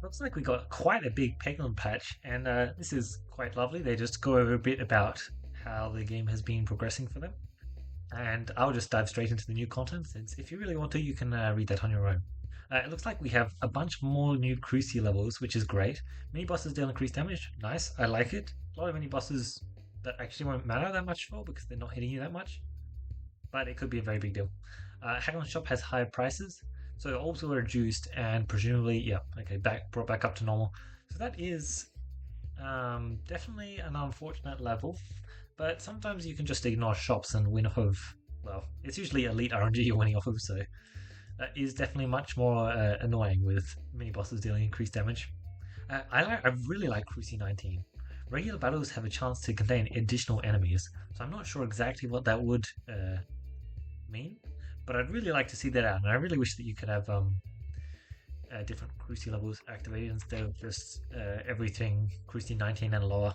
Looks like we got quite a big Peglin patch, and this is quite lovely. They just go over a bit about how the game has been progressing for them, and I'll just dive straight into the new content since if you really want to, you can read that on your own. It looks like we have a bunch more new Cruci levels, which is great. Mini bosses deal increased damage, nice, I like it. A lot of mini bosses that actually won't matter that much for because they're not hitting you that much, but it could be a very big deal. Hagglon Shop has higher prices, so orbs were reduced and presumably, yeah, okay, brought back up to normal. So that is definitely an unfortunate level, but sometimes you can just ignore shops and win off of. Well, it's usually elite RNG you're winning off of, so that is definitely much more annoying with mini bosses dealing increased damage. I really like Cruci 19. Regular battles have a chance to contain additional enemies, so I'm not sure exactly what that would mean. But I'd really like to see that out, and I really wish that you could have different Cruci levels activated instead of just everything Cruci 19 and lower.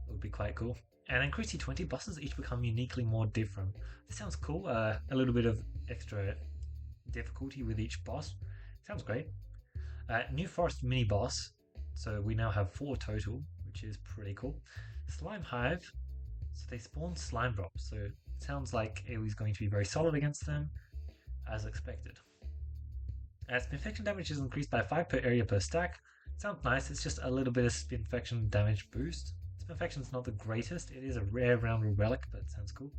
It would be quite cool. And then Cruci 20 bosses each become uniquely more different. This sounds cool. A little bit of extra difficulty with each boss. Sounds great. New Forest mini boss. So we now have 4 total, which is pretty cool. Slime Hive. So they spawn slime drops. So it sounds like it was going to be very solid against them, as expected. Spinfection damage is increased by 5 per area per stack. Sounds nice, it's just a little bit of Spinfection damage boost. Spinfection's not the greatest, it is a rare round relic, but it sounds cool.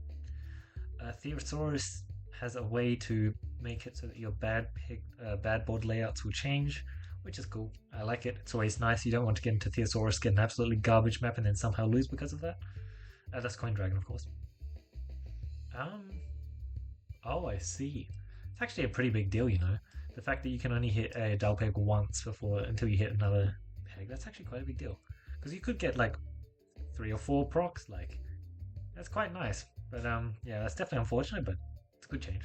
Theosaurus has a way to make it so that your bad board layouts will change, which is cool. I like it. It's always nice. You don't want to get into Theosaurus, get an absolutely garbage map, and then somehow lose because of that. That's Coin Dragon, of course. Oh, I see. It's actually a pretty big deal, you know. The fact that you can only hit a dull peg once before until you hit another peg, that's actually quite a big deal. Because you could get like 3 or 4 procs, like that's quite nice. But yeah, that's definitely unfortunate, but it's a good change.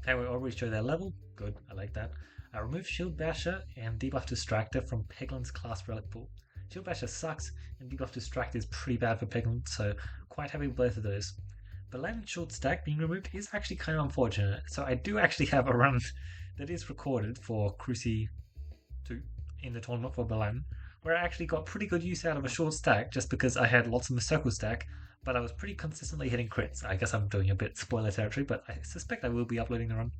Okay, we already show their level. Good, I like that. Remove Shield Basher and Debuff Distractor from Peglin's class relic pool. Shield Basher sucks, and Debuff Distractor is pretty bad for Peglin, so quite happy with both of those. Belen Short Stack being removed is actually kind of unfortunate. So I do actually have a run that is recorded for Cruci 2 in the tournament for Belen, where I actually got pretty good use out of a short stack just because I had lots of the circle stack, but I was pretty consistently hitting crits. I guess I'm doing a bit spoiler territory, but I suspect I will be uploading the run.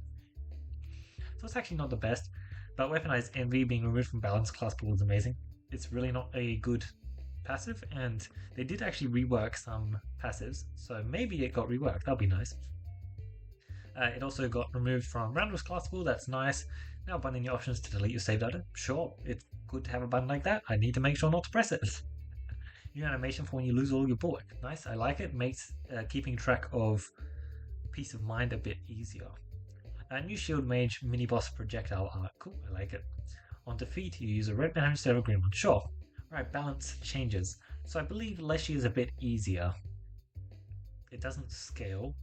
So it's actually not the best, but Weaponized Envy being removed from Balance class pool is amazing. It's really not a good passive, and they did actually rework some passives, so maybe it got reworked. That'll be nice. It also got removed from Randall's class pool. That's nice. Now abandoning your options to delete your saved item. Sure, it's good to have a button like that. I need to make sure not to press it. New animation for when you lose all your bulwark. Nice, I like it. Makes keeping track of peace of mind a bit easier. New Shield Mage mini boss projectile art. Cool, I like it. On defeat, you use a red banner instead of a green one. Sure. Right, balance changes. So I believe Leshy is a bit easier. It doesn't scale.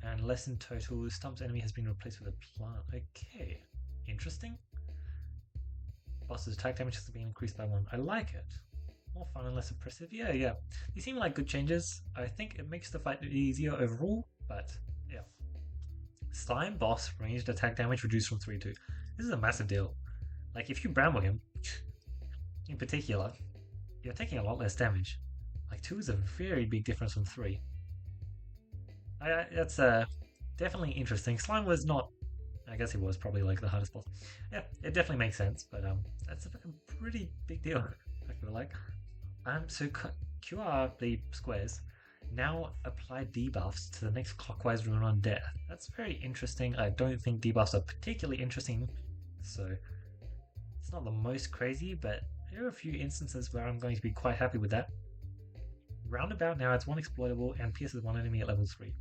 And less in total. Stump's enemy has been replaced with a plant. Okay, interesting. Boss's attack damage has been increased by 1. I like it. More fun and less oppressive. Yeah. These seem like good changes. I think it makes the fight easier overall, but yeah. Slime boss ranged attack damage reduced from 3 to 2. This is a massive deal. Like if you bramble him, in particular, you're taking a lot less damage. Like 2 is a very big difference from 3. That's definitely interesting. Slime was not. I guess it was probably like the hardest boss. Yeah, it definitely makes sense, but that's a pretty big deal. I feel like. So QR the squares now apply debuffs to the next clockwise rune on death. That's very interesting. I don't think debuffs are particularly interesting, so it's not the most crazy, but there are a few instances where I'm going to be quite happy with that. Roundabout now adds 1 exploitable and pierces 1 enemy at level 3.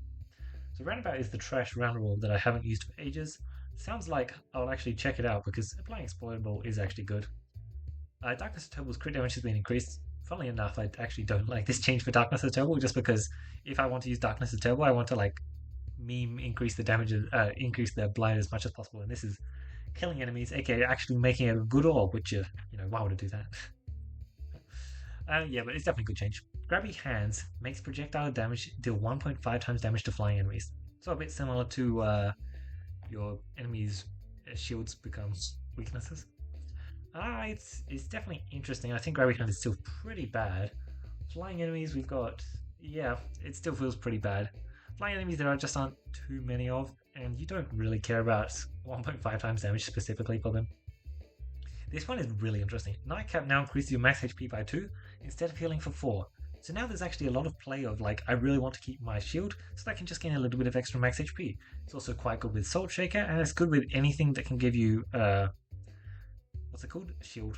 So Roundabout is the trash roundabout that I haven't used for ages. Sounds like I'll actually check it out because applying exploitable is actually good. Darkness of Turble's crit damage has been increased. Funnily enough, I actually don't like this change for Darkness of Turbo just because if I want to use Darkness of Turbo, I want to like increase the damage, increase their blind as much as possible, and this is killing enemies, aka actually making it a good orb, which why would I do that? Yeah, but it's definitely a good change. Grabby Hands makes projectile damage deal 1.5 times damage to flying enemies. So a bit similar to your enemies' shields becomes weaknesses. It's definitely interesting. I think Gravity Hunt is still pretty bad. Flying enemies, we've got, yeah, it still feels pretty bad. Flying enemies there are just aren't too many of, and you don't really care about 1.5 times damage specifically for them. This one is really interesting. Nightcap now increases your max HP by 2 instead of healing for 4. So now there's actually a lot of play of like, I really want to keep my shield so that I can just gain a little bit of extra max HP. It's also quite good with Salt Shaker, and it's good with anything that can give you, what's it called? Shield.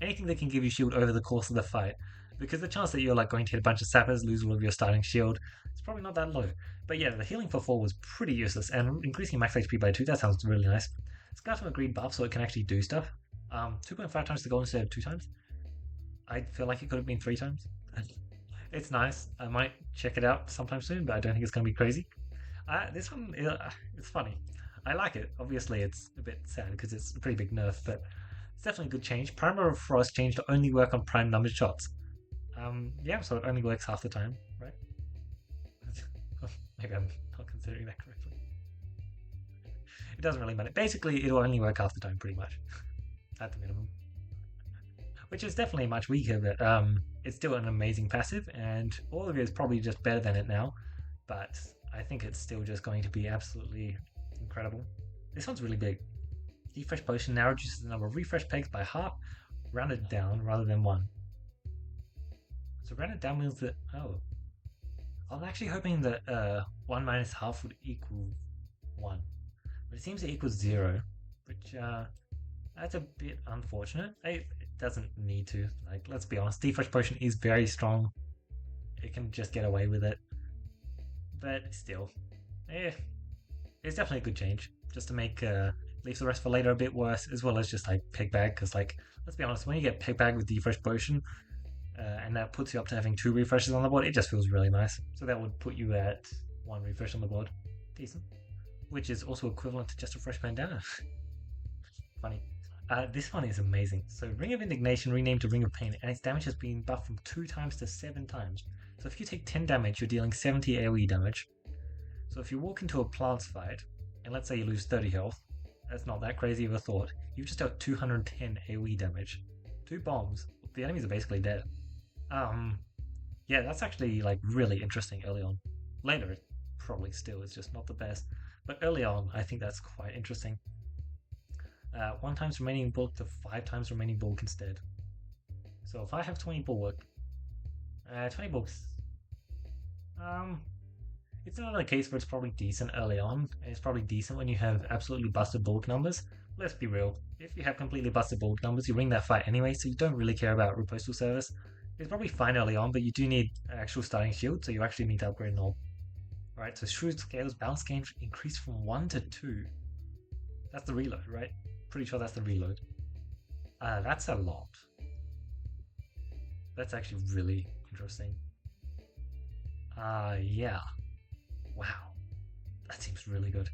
Anything that can give you shield over the course of the fight. Because the chance that you're like going to hit a bunch of sappers, lose all of your starting shield, it's probably not that low. But yeah, the healing for 4 was pretty useless, and increasing max HP by 2, that sounds really nice. It's got some agreed buff so it can actually do stuff. 2.5 times the goal instead of 2 times. I feel like it could have been 3 times. It's nice. I might check it out sometime soon, but I don't think it's going to be crazy. This one, it's funny. I like it. Obviously, it's a bit sad because it's a pretty big nerf, but it's definitely a good change. Primer of Frost changed to only work on prime numbered shots. Yeah, so it only works half the time, right? Maybe I'm not considering that correctly. It doesn't really matter. Basically, it'll only work half the time, pretty much, at the minimum. Which is definitely much weaker, but it's still an amazing passive, and all of it is probably just better than it now. But I think it's still just going to be absolutely incredible. This one's really big. Refresh Potion now reduces the number of refresh pegs by half, rounded down rather than 1. So rounded down means that, oh. I'm actually hoping that 1 minus half would equal 1. But it seems it equals 0, which that's a bit unfortunate. It doesn't need to. Like, let's be honest, Refresh Potion is very strong. It can just get away with it. But still, it's definitely a good change. Just to make Leave the Rest for Later a bit worse, as well as just like Peg Bag, because like, let's be honest, when you get Peg Bag with Refresh Potion, and that puts you up to having 2 refreshes on the board, it just feels really nice. So that would put you at 1 refresh on the board. Decent. Which is also equivalent to just a fresh bandana. Funny. This one is amazing. So Ring of Indignation renamed to Ring of Pain, and its damage has been buffed from 2 times to 7 times. So if you take 10 damage, you're dealing 70 AoE damage. So if you walk into a plants fight, and let's say you lose 30 health, that's not that crazy of a thought. You've just dealt 210 AoE damage. 2 bombs. The enemies are basically dead. Yeah, that's actually like really interesting early on. Later, it probably still is just not the best. But early on, I think that's quite interesting. 1 times remaining bulk to 5 times remaining bulk instead. So if I have 20 bulwark, 20 bulks, it's another case where it's probably decent early on, and it's probably decent when you have absolutely busted bulk numbers. Let's be real, if you have completely busted bulk numbers, you ring that fight anyway, so you don't really care about repostal service. It's probably fine early on, but you do need actual starting shield, so you actually need to upgrade an orb. Alright, so Shrewd Scales balance gain increased from 1 to 2. That's the reload, right? Pretty sure that's the reload. That's a lot. That's actually really interesting. Yeah. Wow. That seems really good.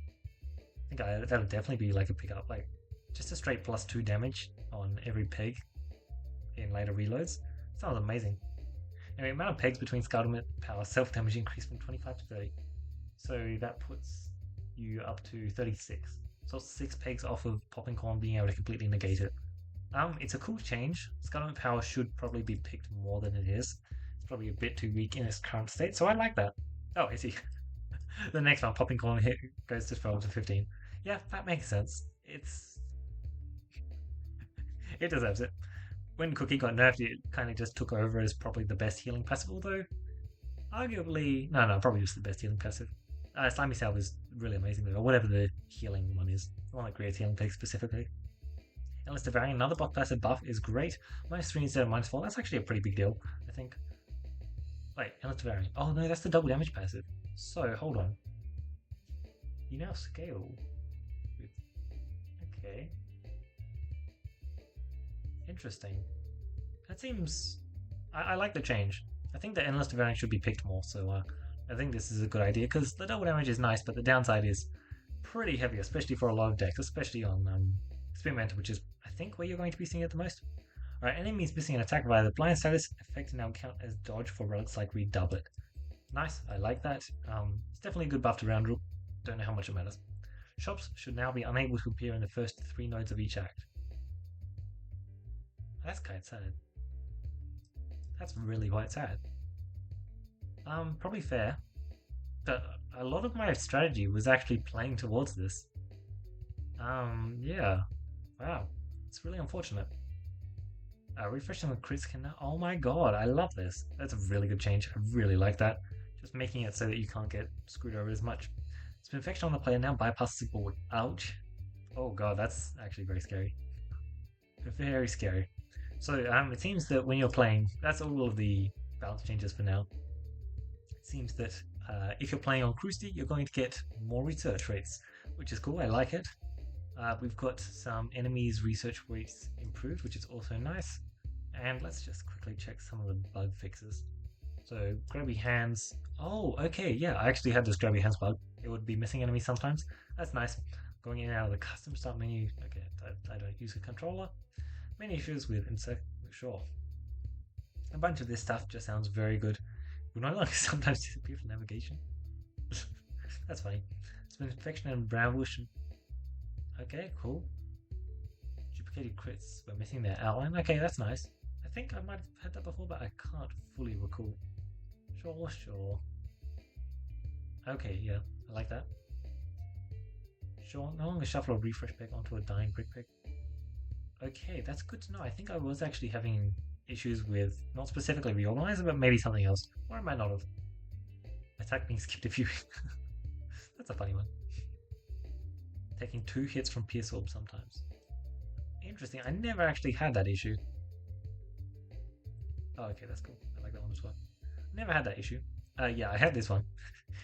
I think that would definitely be like a pickup, like just a straight +2 damage on every peg in later reloads. Sounds amazing. Anyway, amount of pegs between Scarlet Power self-damage increased from 25 to 30. So that puts you up to 36. So 6 pegs off of Popping Corn being able to completely negate it. It's a cool change. Scarlet Power should probably be picked more than it is. It's probably a bit too weak in its current state, so I like that. Oh, I see. The next one, Popping Corn hit goes to 12 to 15. Yeah, that makes sense. It deserves it. When Cookie got nerfed, it kind of just took over as probably the best healing passive, although arguably, no, probably just the best healing passive. Slimy Salve is really amazing though, or whatever the healing one is. The one that creates healing pegs specifically. Endless Devouring, another block passive buff is great. -3 instead of -4, that's actually a pretty big deal, I think. Wait, Endless Devouring. Oh no, that's the double damage passive. So, hold on. You now scale with... Okay. Interesting. That seems... I like the change. I think the Endless Devouring should be picked more, so I think this is a good idea, because the double damage is nice, but the downside is pretty heavy, especially for a lot of decks, especially on Experimental, which is, I think, where you're going to be seeing it the most. Alright, enemies missing an attack via the blind status effect now count as dodge for relics like Redoublet. Nice, I like that. It's definitely a good buff to round rule. Don't know how much it matters. Shops should now be unable to appear in the first 3 nodes of each act. That's quite sad. That's really quite sad. Probably fair. But a lot of my strategy was actually playing towards this. Yeah. Wow. It's really unfortunate. Refreshing the crit scan now. Oh my god, I love this. That's a really good change. I really like that. Just making it so that you can't get screwed over as much. It's been infection on the player now, bypass the board. Ouch. Oh god, that's actually very scary. Very scary. So it seems that when you're playing, that's all of the balance changes for now. It seems that if you're playing on Krusty, you're going to get more research rates, which is cool. I like it. We've got some enemies research rates improved, which is also nice. And let's just quickly check some of the bug fixes. So grabby hands. Oh, okay, yeah, I actually had this grabby hands bug. It would be missing enemies sometimes. That's nice. Going in and out of the custom start menu. Okay, I don't use a controller. Many issues with insect. Sure. A bunch of this stuff just sounds very good. We no longer sometimes disappear from navigation. That's funny. It's been infection and brownbush. Okay, cool. Duplicated crits. We're missing their outline. Okay, that's nice. I think I might have had that before, but I can't fully recall. Sure. Okay, yeah, I like that. Sure, no longer shuffle a refresh peg onto a dying brick peg. Okay, that's good to know. I think I was actually having issues with, not specifically reorganizer, but maybe something else. Or I might not have. Attack being skipped a few. That's a funny one. Taking 2 hits from Pierce Orb sometimes. Interesting, I never actually had that issue. Oh, okay, that's cool. I like that one as well. Never had that issue. Yeah, I had this one.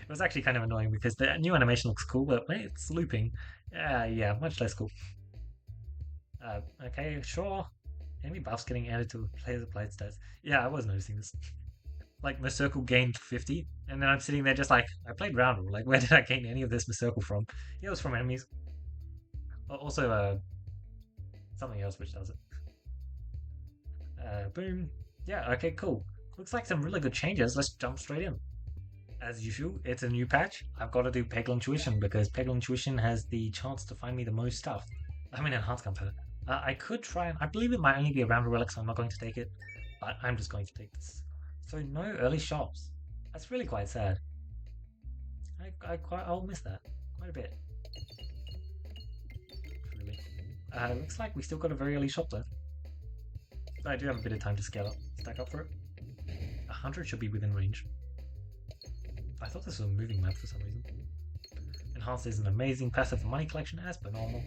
It was actually kind of annoying because the new animation looks cool, but when it's looping, yeah, much less cool. Okay, sure. Enemy buffs getting added to player's applied stats. Yeah, I was noticing this. Like, my circle gained 50, and then I'm sitting there just like, I played round rule. Like, where did I gain any of this circle from? Yeah, it was from enemies. Also, something else which does it. Boom. Yeah, okay, cool. Looks like some really good changes. Let's jump straight in. As usual, it's a new patch. I've got to do Peglintuition because Peglintuition has the chance to find me the most stuff. I'm in enhanced combat. I could try and I believe it might only be a round relic, so I'm not going to take it. But I'm just going to take this. So no early shops. That's really quite sad. I'll miss that quite a bit. Really. Looks like we still got a very early shop though. But I do have a bit of time to stack up for it. 100 should be within range. I thought this was a moving map for some reason. Enhanced is an amazing passive for money collection as per normal.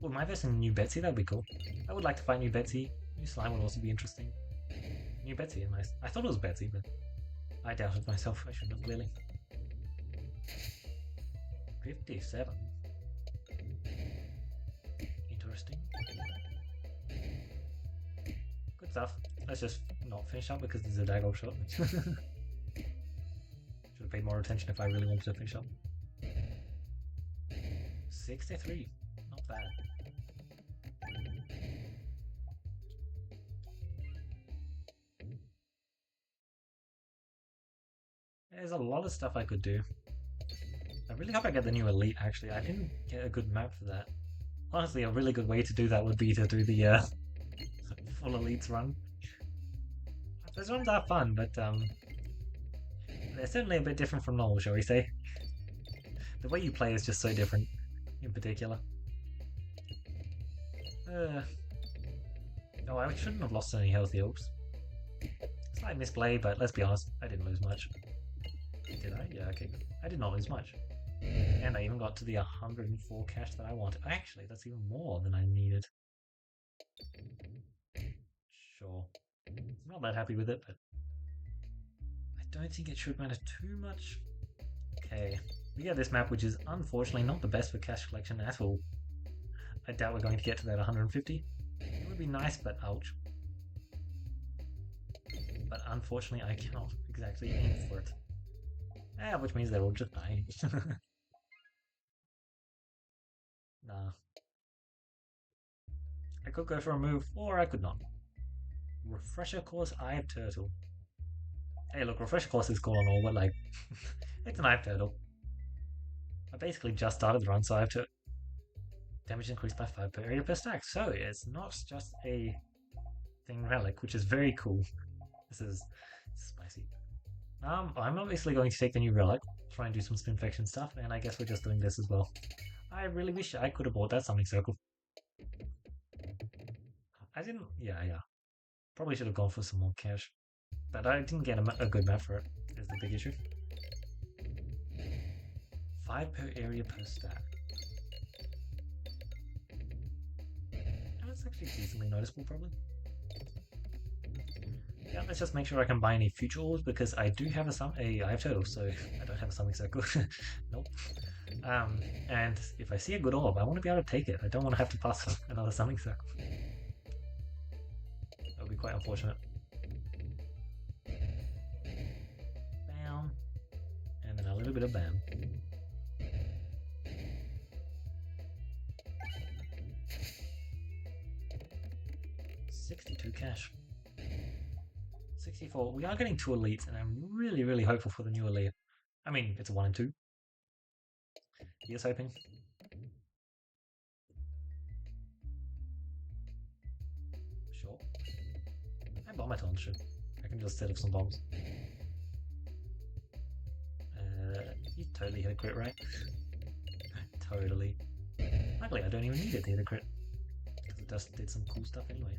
Well, my version of New Betsy, that would be cool. I would like to fight New Betsy. New Slime would also be interesting. New Betsy is nice. I thought it was Betsy, but I doubted myself. I should have clearly. 57. Interesting. Good stuff. Let's just not finish up because there's a daggone shot. Should have paid more attention if I really wanted to finish up. 63. Not bad. There's a lot of stuff I could do. I really hope I get the new Elite, actually. I didn't get a good map for that. Honestly, a really good way to do that would be to do the full Elites run. Those runs are fun, but they're certainly a bit different from normal, shall we say. The way you play is just so different, in particular. Oh, I shouldn't have lost any healthy orbs. Slight misplay, but let's be honest, I didn't lose much. Did I? Yeah, okay. I did not lose much. And I even got to the 104 cash that I wanted. Actually, that's even more than I needed. Sure. I'm not that happy with it, but I don't think it should matter too much. Okay. We get this map, which is unfortunately not the best for cash collection at all. I doubt we're going to get to that 150. It would be nice, but ouch. But unfortunately, I cannot exactly aim for it. Which means they will just die. Nah. I could go for a move, or I could not. Refresher course, Eye of Turtle. Hey, look, Refresher course is cool and all, but like, it's an Eye of Turtle. I basically just started the run, so I have to damage increased by 5 per area per stack. So it's not just a thing relic, which is very cool. This is spicy. I'm obviously going to take the new relic, try and do some spinfection stuff, and I guess we're just doing this as well. I really wish I could have bought that summoning circle. I didn't. Yeah, yeah. Probably should have gone for some more cash, but I didn't get a good map for it. Is the big issue. 5 per area per stack. That's actually decently noticeable, probably. Yeah, let's just make sure I can buy any future orbs because I do have I have turtle, so I don't have a summoning circle. Nope. And if I see a good orb, I want to be able to take it. I don't want to have to pass another summoning circle. That would be quite unfortunate. Bam. And then a little bit of bam. $62 cash. 64. We are getting 2 elites, and I'm really, really hopeful for the new elite. I mean, it's a 1 and 2. Here's hoping. Sure. And Bombaton should. I can just set up some bombs. You totally hit a crit, right? Totally. Luckily, I don't even need it to hit a crit. Because it just did some cool stuff anyway.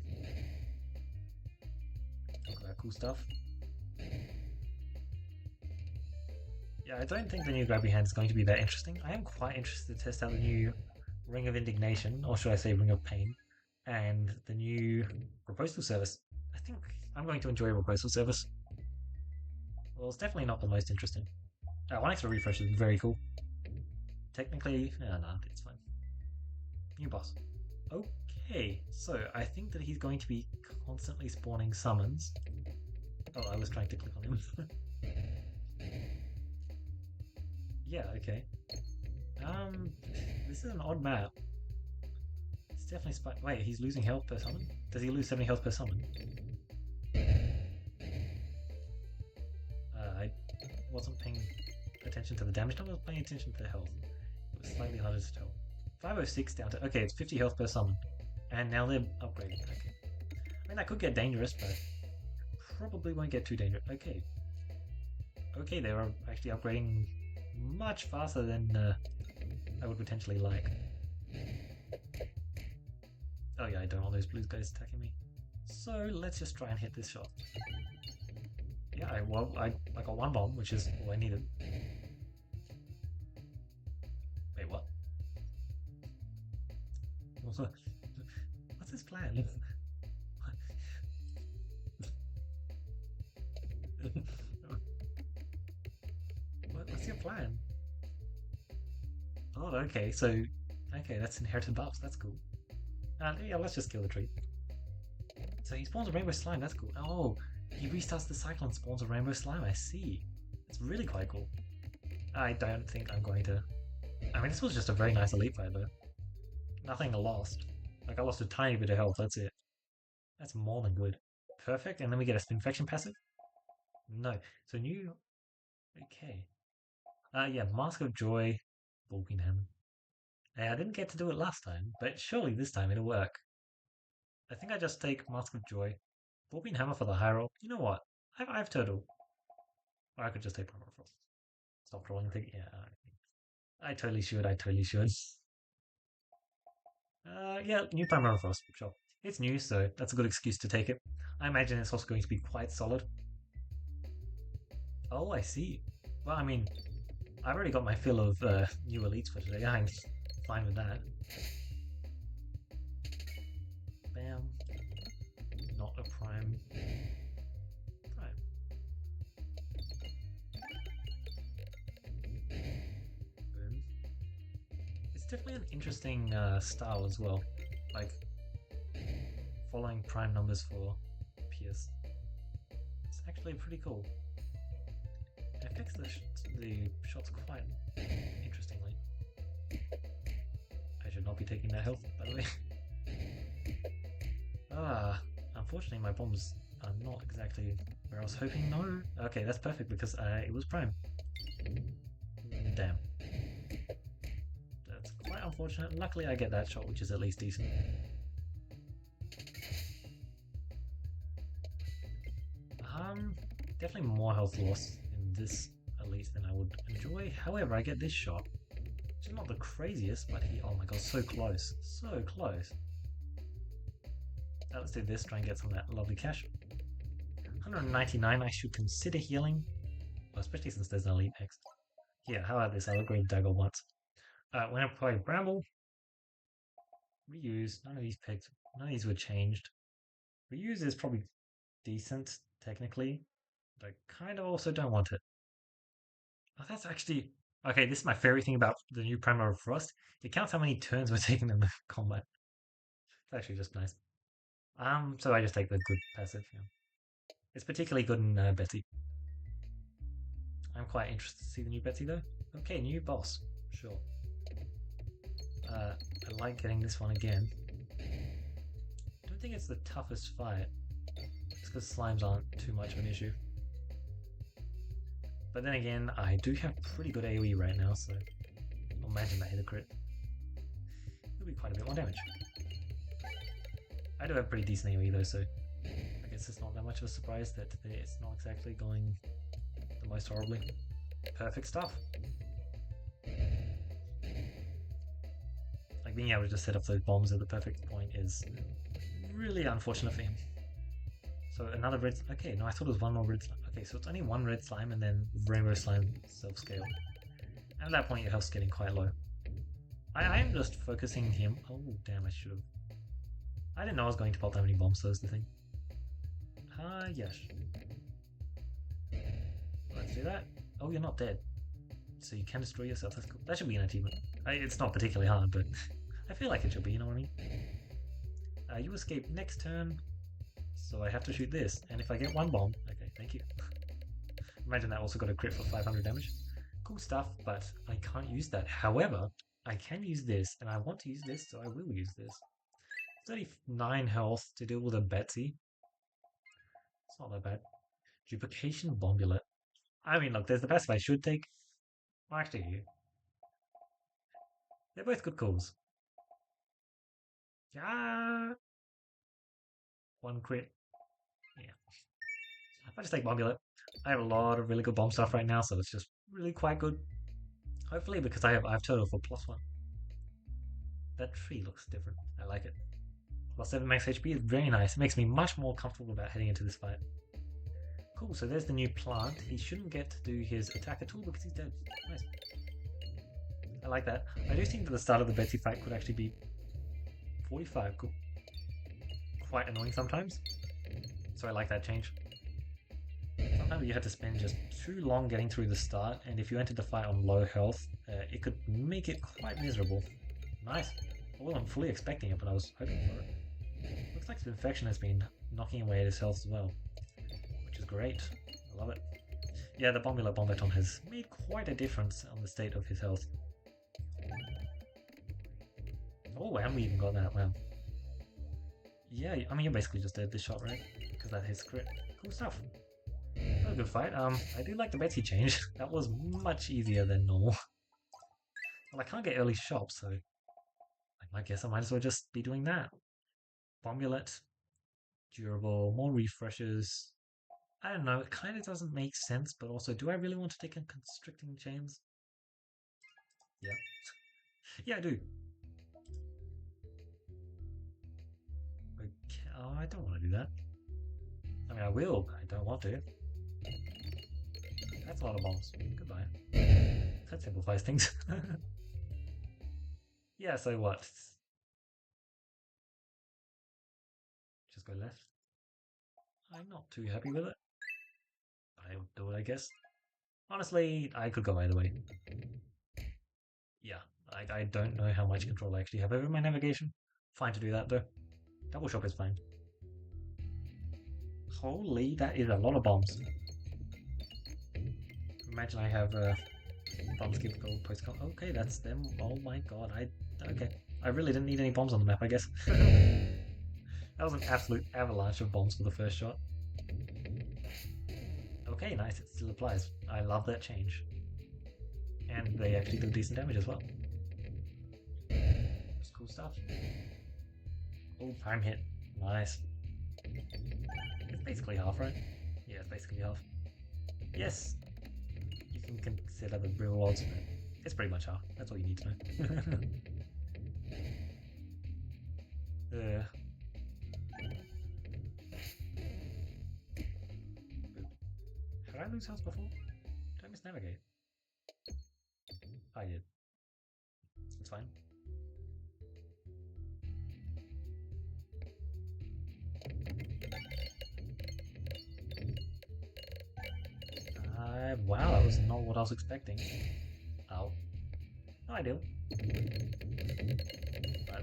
Talk about cool stuff. Yeah, I don't think the new Grabby Hand is going to be that interesting. I am quite interested to test out the new Ring of Indignation, or should I say Ring of Pain, and the new Proposal Service. I think I'm going to enjoy Proposal Service. Well, it's definitely not the most interesting. 1 extra refresh is very cool. Technically, no, it's fine. New boss. Okay, so I think that he's going to be constantly spawning summons. Oh, I was trying to click on him. Yeah, okay. This is an odd map. It's definitely wait, he's losing health per summon? Does he lose 70 health per summon? I wasn't paying attention to the damage, I was paying attention to the health. It was slightly harder to tell. 506 down to... Okay, it's 50 health per summon. And now they're upgrading. Okay. I mean, that could get dangerous, but probably won't get too dangerous. Okay. Okay, they are actually upgrading much faster than I would potentially like. Oh yeah, I don't want those blue guys attacking me. So let's just try and hit this shot. Yeah, I got 1 bomb, which is all I needed. Wait, what? What's his plan? What's your plan? Oh, okay, so... Okay, that's inherited buffs, that's cool. Yeah, let's just kill the tree. So he spawns a rainbow slime, that's cool. Oh, he restarts the cycle and spawns a rainbow slime, I see. It's really quite cool. I don't think I'm going to... I mean, this was just a very nice elite fight, though. Nothing lost. Like, I lost a tiny bit of health, that's it. That's more than good. Perfect, and then we get a spinfection passive? No. So new... Okay. Yeah, Mask of Joy, Vulcan. I didn't get to do it last time, but surely this time it'll work. I think I just take Mask of Joy, Vulcan Hammer for the high roll. You know what? I have Turtle. Or I could just take Primal Frost. Stop trolling thing. Yeah, I totally should. Yeah, new Primal Frost. Sure. It's new, so that's a good excuse to take it. I imagine it's also going to be quite solid. Oh, I see. Well, I mean, I've already got my fill of new elites for today. I'm fine with that. Bam. Not a prime. Prime. Boom. It's definitely an interesting style as well. Like, following prime numbers for Pierce. It's actually pretty cool. It affects the shots quite interestingly. I should not be taking that health, by the way. Unfortunately my bombs are not exactly where I was hoping. No. Okay, that's perfect because it was prime. Damn. That's quite unfortunate. Luckily I get that shot, which is at least decent. Definitely more health loss in this elite than I would enjoy. However, I get this shot. Which is not the craziest, but oh my god, so close. So close. Let's do this, try and get some of that lovely cash. 199, I should consider healing. Well, especially since there's an elite next. Yeah, how about this? I'll upgrade Dagger once. When I play Bramble, reuse, none of these picked, none of these were changed. Reuse is probably decent, technically, but I kind of also don't want it. Oh, that's actually... Okay, this is my favorite thing about the new Primer of Frost. It counts how many turns we're taking in the combat. It's actually just nice. So I just take the good passive, yeah. It's particularly good in Betsy. I'm quite interested to see the new Betsy though. Okay, new boss. Sure. I like getting this one again. I don't think it's the toughest fight. It's because slimes aren't too much of an issue. But then again, I do have pretty good AoE right now, so imagine that hit a crit. It'll be quite a bit more damage. I do have pretty decent AoE though, so I guess it's not that much of a surprise that it's not exactly going the most horribly. Perfect stuff. Like being able to just set up those bombs at the perfect point is really unfortunate for him. So another red... Okay, no, I thought it was one more red slime. Okay, so it's only one red slime and then rainbow slime self-scale. And at that point your health's getting quite low. I am just focusing him... Oh, damn, I should have... I didn't know I was going to pop that many bombs, so that's the thing. Yes. Let's do that. Oh, you're not dead. So you can destroy yourself, that's cool. That should be an achievement. It's not particularly hard, but I feel like it should be, you know what I mean? You escape next turn, so I have to shoot this. And if I get one bomb... Okay, thank you. Imagine that also got a crit for 500 damage. Cool stuff, but I can't use that. However, I can use this, and I want to use this, so I will use this. 39 health to deal with a Betsy. It's not that bad. Duplication Bombulet. I mean, look, there's the passive I should take. Well, actually, they're both good calls. Yeah. One crit. Yeah. I just take Bombulet. I have a lot of really good bomb stuff right now, so it's just really quite good. Hopefully, because I have total for +1. That tree looks different. I like it. +7 max HP is very nice. It makes me much more comfortable about heading into this fight. Cool, so there's the new plant. He shouldn't get to do his attack at all because he's dead. Nice. I like that. I do think that the start of the Betsy fight could actually be 45. Cool. Quite annoying sometimes. So I like that change. Sometimes you had to spend just too long getting through the start, and if you entered the fight on low health, it could make it quite miserable. Nice. I wasn't fully expecting it, but I was hoping for it. Looks like the infection has been knocking away at his health as well, which is great. I love it. Yeah, the Bombulet Bombaton has made quite a difference on the state of his health. Oh, and we even got that, wow. Yeah, I mean, you're basically just dead this shot, right? Because that hits crit. Cool stuff. That was a good fight. I do like the Betsy change. That was much easier than normal. Well, I can't get early shops, so I guess I might as well just be doing that. Bombulet, durable, more refreshes. I don't know, it kind of doesn't make sense, but also, do I really want to take in constricting chains? Yeah. Yeah, I do. Okay. Oh, I don't want to do that. I mean, I will, but I don't want to. That's a lot of bombs. Goodbye. That simplifies things. Yeah, so what? Just go left. I'm not too happy with it. I'll do it, I guess. Honestly, I could go either way. Yeah, I don't know how much control I actually have over my navigation. Fine to do that, though. Double shop is fine. Holy, that is a lot of bombs. Imagine I have bomb skip gold postcard. Okay, that's them. Oh my god, okay. I really didn't need any bombs on the map, I guess. That was an absolute avalanche of bombs for the first shot. Okay, nice, it still applies. I love that change. And they actually do decent damage as well. That's cool stuff. Oh, prime hit. Nice. It's basically half, right? Yeah, it's basically half. Yes, you can consider the real odds, but it's pretty much half. That's all you need to know. Did I lose health before? Did I misnavigate? I did. It's fine. Wow, that was not what I was expecting. Oh. No ideal.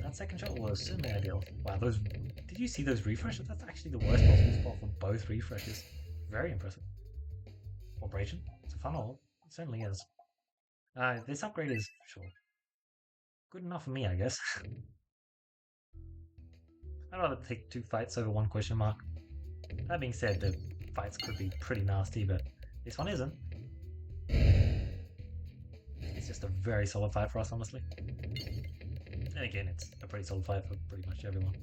That second shot was certainly ideal. Wow, those... Did you see those refreshes? That's actually the worst possible spot for both refreshes. Very impressive. Operation. It's a fun all. It certainly is. This upgrade is, sure, good enough for me, I guess. I'd rather take 2 fights over 1 question mark. That being said, the fights could be pretty nasty, but this one isn't. It's just a very solid fight for us, honestly. And again, it's a pretty solid fight for pretty much everyone.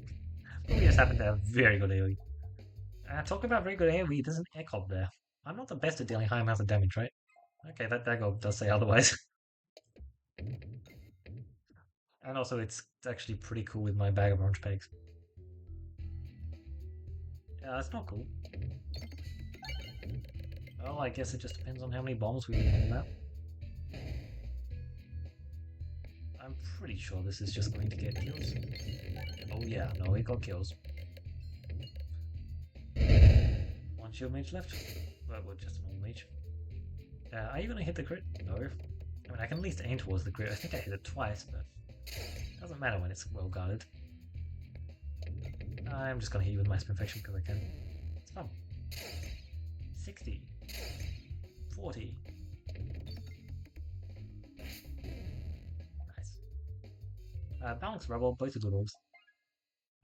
But we just happen to have very good AoE. Talking about very good AoE, there's an Echob there. I'm not the best at dealing high amounts of damage, right? Okay, that Echob does say otherwise. And also, it's actually pretty cool with my bag of orange pegs. Yeah, that's not cool. Well, I guess it just depends on how many bombs we leave on the map. I'm pretty sure this is just going to get kills. Oh yeah, no, it got kills. 1 shield mage left. Well, just a normal mage. Are you going to hit the crit? No. I mean, I can at least aim towards the crit. I think I hit it twice, but it doesn't matter when it's well guarded. I'm just going to hit you with my Spinfection because I can. It's fun. 60. 40. Nice. Balance Rebel, both are good orbs.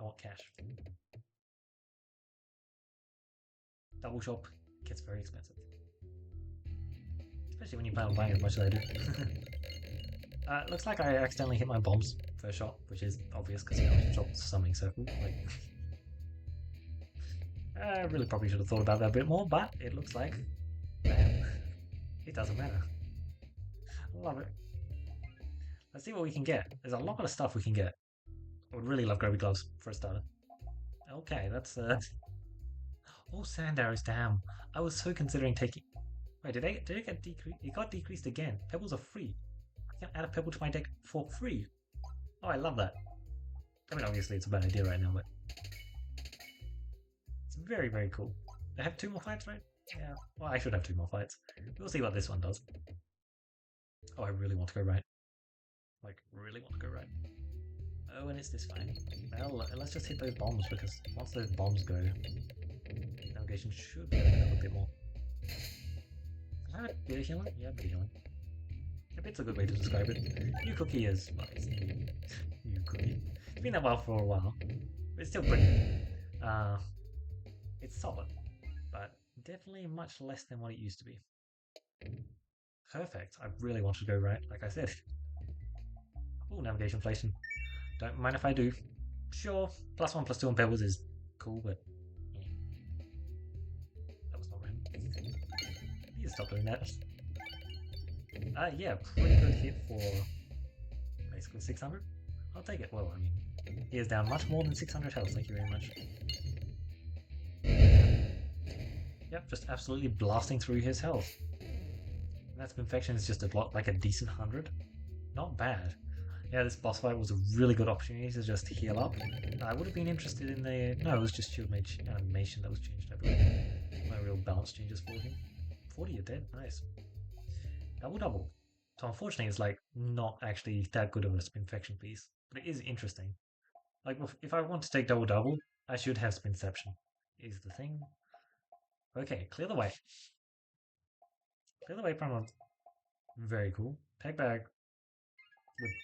I want cash. Double shop gets very expensive. Especially when you plan on buying as much as I do. Looks like I accidentally hit my bombs first shot, which is obvious because you know I shot summoning circle. Like, I really probably should have thought about that a bit more, but it looks like, man, it doesn't matter. Love it. Let's see what we can get. There's a lot of stuff we can get. I would really love Groby Gloves for a starter. Okay, that's Oh, Sand Arrows, damn. I was so considering taking... Wait, did it get decreased? It got decreased again. Pebbles are free. I can add a pebble to my deck for free. Oh, I love that. I mean, obviously it's a bad idea right now, but... It's very, very cool. I have 2 more fights, right? Yeah. Well, I should have 2 more fights. We'll see what this one does. Oh, I really want to go right. Like, really want to go right. Oh, and it's this fight. Well, let's just hit those bombs, because once those bombs go, navigation should be opening up a bit more. Can I have a bit of healing? Yeah, a bit of healing. A bit's a good way to describe it. New Cookie is... Well, it's new Cookie. It's been that well for a while. But it's still pretty good. It's solid, but definitely much less than what it used to be. Perfect. I really wanted to go right, like I said. Oh, navigation inflation. Don't mind if I do. Sure, +1, +2 on pebbles is cool, but yeah. That was not random. Need to stop doing that. Yeah, pretty good hit for basically 600. I'll take it. Well, I mean, he is down much more than 600 health. Thank you very much. Yep, just absolutely blasting through his health. And that Spinfection is just like a decent 100. Not bad. Yeah, this boss fight was a really good opportunity to just heal up. I would have been interested in the... No, it was just Shield Mage animation that was changed, I believe. No real balance changes for him. 40, you're dead. Nice. Double. So unfortunately, it's like not actually that good of a Spinfection piece. But it is interesting. Like, if I want to take double, I should have Spinception. Is the thing. Okay, clear the way. Clear the way from very cool. Peg bag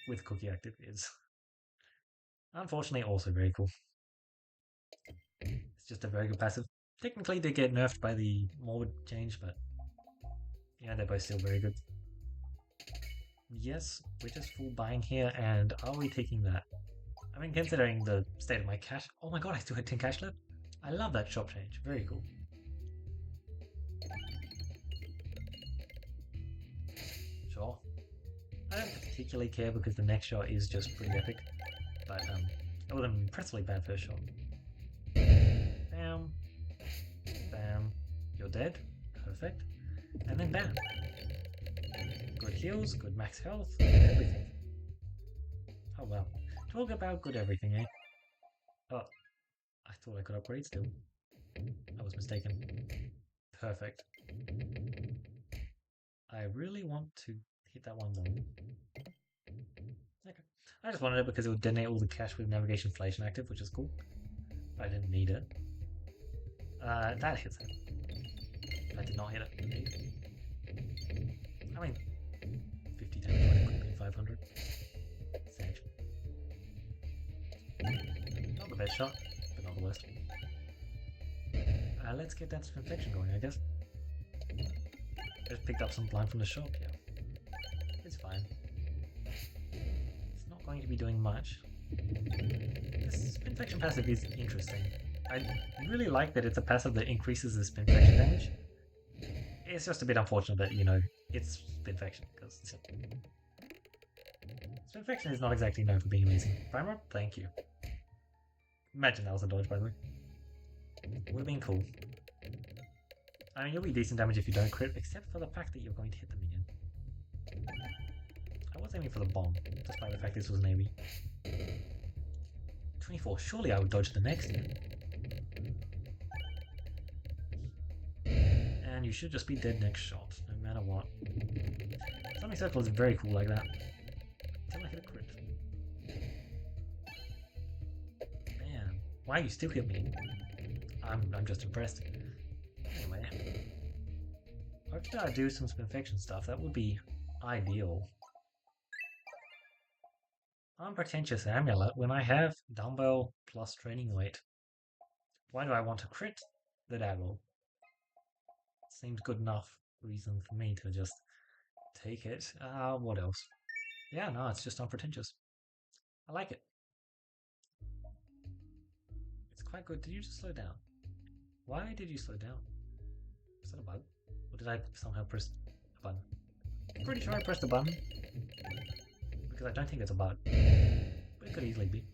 with Cookie active is unfortunately also very cool. It's just a very good passive. Technically they get nerfed by the morbid change, but yeah, they're both still very good. Yes, we're just full buying here, and are we taking that? I mean, considering the state of my cash. Oh my god, I still had 10 cash left. I love that shop change. Very cool. Sure. I don't particularly care because the next shot is just pretty epic. But it was an impressively bad first shot. Bam. Bam. You're dead. Perfect. And then bam. Good heals, good max health, good everything. Oh well. Talk about good everything, eh? Oh, I thought I could upgrade still. I was mistaken. Perfect. I really want to hit that one more. Okay. I just wanted it because it would donate all the cash with navigation inflation active, which is cool. But I didn't need it. That hits it. I did not hit it. I mean, 50 damage when it could be 500. Sage. Not the best shot, but not the worst. Let's get that infection going, I guess. Just picked up some blind from the shop, yeah. It's fine. It's not going to be doing much. This infection passive is interesting. I really like that it's a passive that increases the infection damage. It's just a bit unfortunate that, you know, it's infection, because infection is not exactly known for being amazing. Primer, thank you. Imagine that was a dodge, by the way. Would have been cool. I mean, you'll be decent damage if you don't crit, except for the fact that you're going to hit the minion. I was aiming for the bomb, despite the fact this was an AoE. 24, surely I would dodge the next one. And you should just be dead next shot, no matter what. Sonic Circle is very cool like that. Until I hit a crit. Man, why you still hit me? I'm just impressed. Anyway. Hopefully I do some infection stuff, that would be ideal. Unpretentious amulet when I have dumbbell plus training weight. Why do I want to crit the dabble? Seems good enough reason for me to just take it. What else? Yeah, no, it's just unpretentious. I like it. It's quite good. Did you just slow down? Why did you slow down? Is that a bug? Or did I somehow press a button? I'm pretty sure I pressed the button. Because I don't think it's a bug. But it could easily be.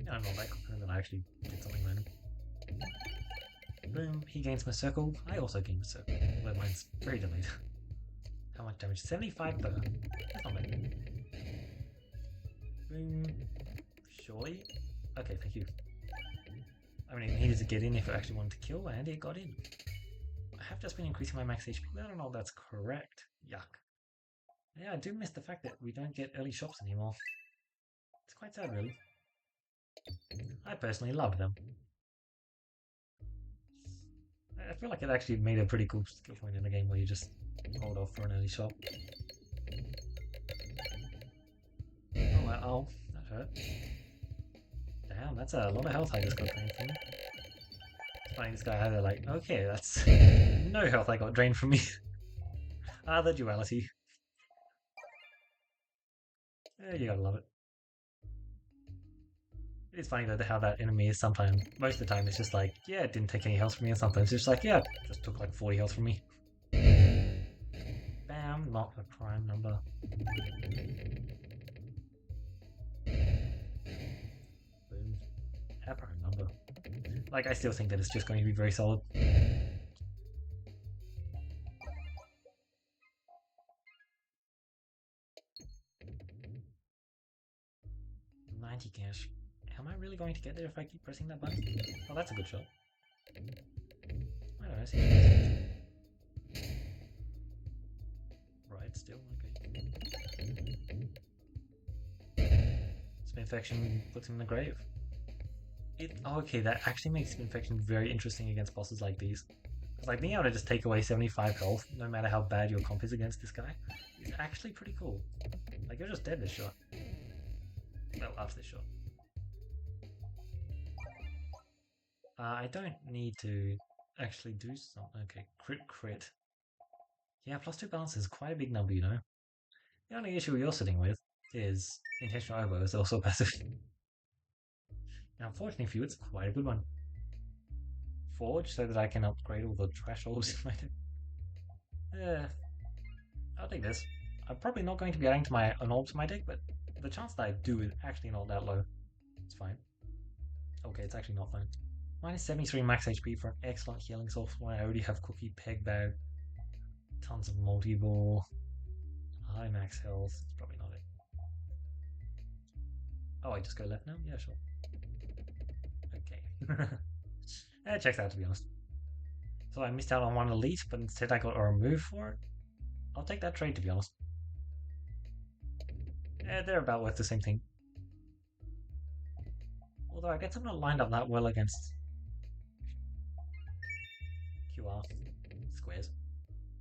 Yeah, I'm not that confident that I actually did something random. Boom, he gains my circle. I also gain my circle. Although mine's very delayed. How much damage? 75 per. That's not bad. Boom. Surely? Okay, thank you. I mean, it needed to get in if it actually wanted to kill, and it got in. I have just been increasing my max HP. I don't know if that's correct. Yuck. Yeah, I do miss the fact that we don't get early shops anymore. It's quite sad, really. I personally love them. I feel like it actually made a pretty cool skill point in the game where you just hold off for an early shot. Oh, well, that hurt. Damn, that's a lot of health I just got drained from me. It's funny, this guy had it like, okay, that's no health I got drained from me. The duality. Yeah, you gotta love it. It's funny though how that enemy is sometimes, most of the time it's just like, yeah, it didn't take any health from me, and sometimes it's just like, yeah, just took like 40 health from me. Bam, not a prime number. Boom. A prime number. Like, I still think that it's just going to be very solid. 90 cash. Am I really going to get there if I keep pressing that button? Oh, that's a good shot. I don't know, see. Right, still, okay. Spin infection puts him in the grave. Okay, that actually makes Spin infection very interesting against bosses like these. Like, being able to just take away 75 health, no matter how bad your comp is against this guy, is actually pretty cool. Like, you're just dead this shot. Well, after this shot. I don't need to actually do something. Okay, crit. Yeah, +2 balance is quite a big number, you know. The only issue you're sitting with is intentional oboe is also passive. Now, unfortunately for you, it's quite a good one. Forge, so that I can upgrade all the trash orbs in my deck. I'll take this. I'm probably not going to be adding to my an orb to my deck, but the chance that I do is actually not that low. It's fine. Okay, it's actually not fine. Minus 73 max HP for an excellent healing source when I already have Cookie, Peg Bag, tons of multi-ball, high max health. It's probably not it. Oh, I just go left now? Yeah, sure. Okay. It checks out, to be honest. So I missed out on one elite, but instead I got a remove for it. I'll take that trade, to be honest. They're about worth the same thing. Although I guess I'm not lined up that well against QR squares.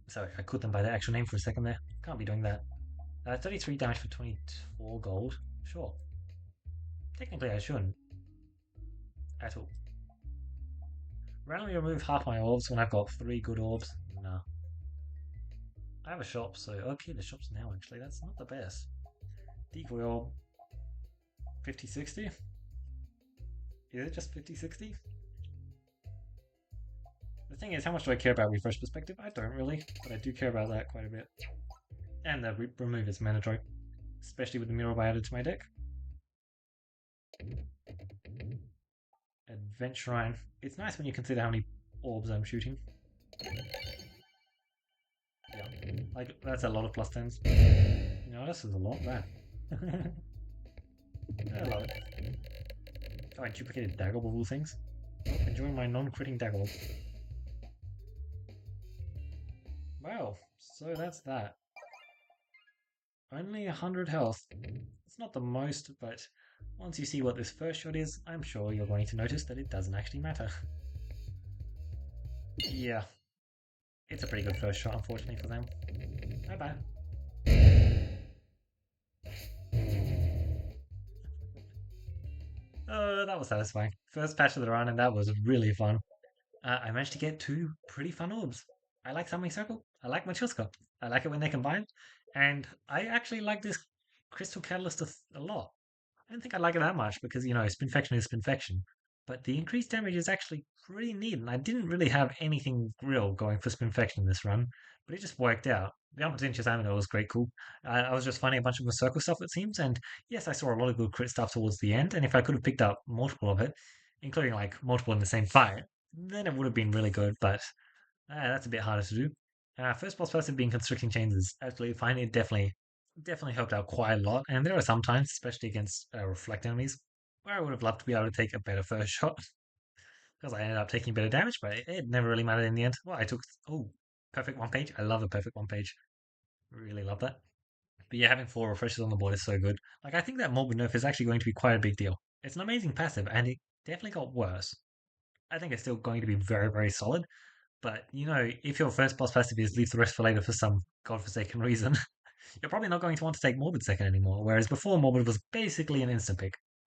Sorry, I caught them by their actual name for a second there. Can't be doing that. 33 damage for 24 gold. Sure. Technically I shouldn't. At all. Randomly remove half my orbs when I've got 3 good orbs. No. I have a shop, so okay, the shop's now actually. That's not the best. Decoy orb. 50-60? Is it just 50-60? The thing is, how much do I care about refresh perspective? I don't really, but I do care about that quite a bit. And the remove is mandatory, especially with the mirror I added to my deck. Adventurine. It's nice when you consider how many orbs I'm shooting. Yeah, like that's a lot of plus 10s. You know, this is a lot, that. I love it. Oh, I duplicated dagger of all things. Oh, enjoying my non-critting dagger. Wow, so that's that. Only 100 health. It's not the most, but once you see what this first shot is, I'm sure you're going to notice that it doesn't actually matter. Yeah. It's a pretty good first shot, unfortunately, for them. Bye-bye. Oh, that was satisfying. First patch of the run, and that was really fun. I managed to get 2 pretty fun orbs. I like Summoning Circle. I like Machuska. I like it when they combine. And I actually like this Crystal Catalyst a lot. I don't think I like it that much because, you know, Spinfection is Spinfection. But the increased damage is actually pretty neat, and I didn't really have anything real going for Spinfection in this run, but it just worked out. The Unpretentious Aminor was great cool. I was just finding a bunch of the circle stuff, it seems, and yes, I saw a lot of good crit stuff towards the end, and if I could have picked up multiple of it, including like multiple in the same fight, then it would have been really good, but that's a bit harder to do. First boss person being Constricting Chains is absolutely fine. It definitely helped out quite a lot. And there are some times, especially against reflect enemies, where I would have loved to be able to take a better first shot because I ended up taking better damage, but it never really mattered in the end. Well, I took perfect 1 page. I love a perfect 1 page. Really love that. But yeah, having 4 refreshes on the board is so good. Like I think that morbid nerf is actually going to be quite a big deal. It's an amazing passive, and it definitely got worse. I think it's still going to be very, very solid. But you know, if your first boss passive is leave the rest for later for some godforsaken reason, you're probably not going to want to take Morbid second anymore. Whereas before, Morbid was basically an instant pick.